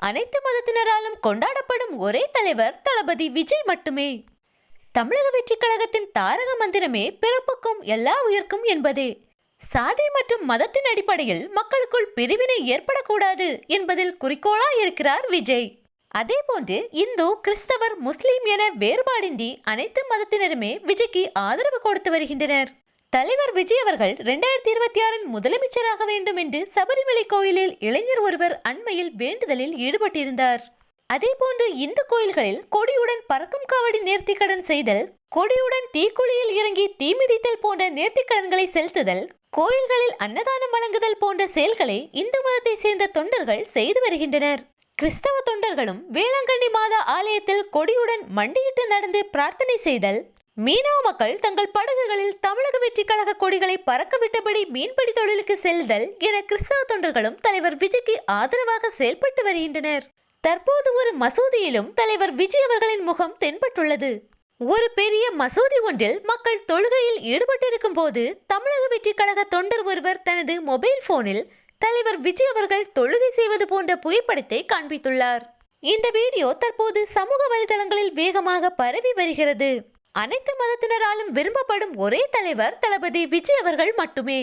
அனைத்து மதத்தினராலும் கொண்டாடப்படும் ஒரே தலைவர் தளபதி விஜய் மட்டுமே. தமிழக வெற்றிக் கழகத்தின் தாரக மந்திரமே பிறப்புக்கும் எல்லா உயிர்க்கும் என்பதே. சாதி மற்றும் மதத்தின் அடிப்படையில் மக்களுக்குள் பிரிவினை ஏற்படக்கூடாது என்பதில் குறிக்கோளாய் இருக்கிறார் விஜய். அதேபோன்று இந்து, கிறிஸ்தவர், முஸ்லிம் என வேறுபாடின்றி அனைத்து மதத்தினருமே விஜய்க்கு ஆதரவு கொடுத்து வருகின்றனர். தலைவர் விஜய் அவர்கள் 2026 முதலமைச்சராக வேண்டும் என்று சபரிமலை கோயிலில் இளைஞர் ஒருவர் அண்மையில் வேண்டுதலில் ஈடுபட்டிருந்தார். அதேபோன்று இந்து கோயில்களில் கொடியுடன் பறக்கும் காவடி நேர்த்திக்கடன் செய்தல், கொடியுடன் தீக்குழியில் இறங்கி தீமிதித்தல் போன்ற நேர்த்திக்கடன்களை செலுத்துதல், கோயில்களில் அன்னதானம் வழங்குதல் போன்ற செயல்களை இந்து மதத்தை சேர்ந்த தொண்டர்கள் செய்து வருகின்றனர். கிறிஸ்தவ தொண்டர்களும் வேளாங்கண்ணி மாதா ஆலயத்தில் கொடியுடன் மண்டியிட்டு நடந்து பிரார்த்தனை செய்தல், மீனவ மக்கள் தங்கள் படகுகளில் தமிழக வெற்றி கழக கொடிகளை பறக்கவிட்டபடி மீன்பிடி தொழிலுக்கு செல்தல் என கிறிஸ்தவ தொண்டர்களும் தலைவர் விஜய்க்கு ஆதரவாக செயல்பட்டு வருகின்றனர். தற்போது ஒரு மசூதியிலும் தலைவர் விஜய் அவர்களின் முகம் தென்பட்டுள்ளது. ஒரு பெரிய மசூதி ஒன்றில் மக்கள் தொழுகையில் ஈடுபட்டிருக்கும் போது தமிழக வெற்றி கழக தொண்டர் ஒருவர் தனது மொபைல் போனில் தலைவர் விஜய் அவர்கள் தொழுகை செய்வது போன்ற புகைப்படத்தை காண்பித்துள்ளார். இந்த வீடியோ தற்போது சமூக வலைதளங்களில் வேகமாக பரவி வருகிறது. அனைத்து மதத்தினராலும் விரும்பப்படும் ஒரே தலைவர் தளபதி விஜய் அவர்கள் மட்டுமே.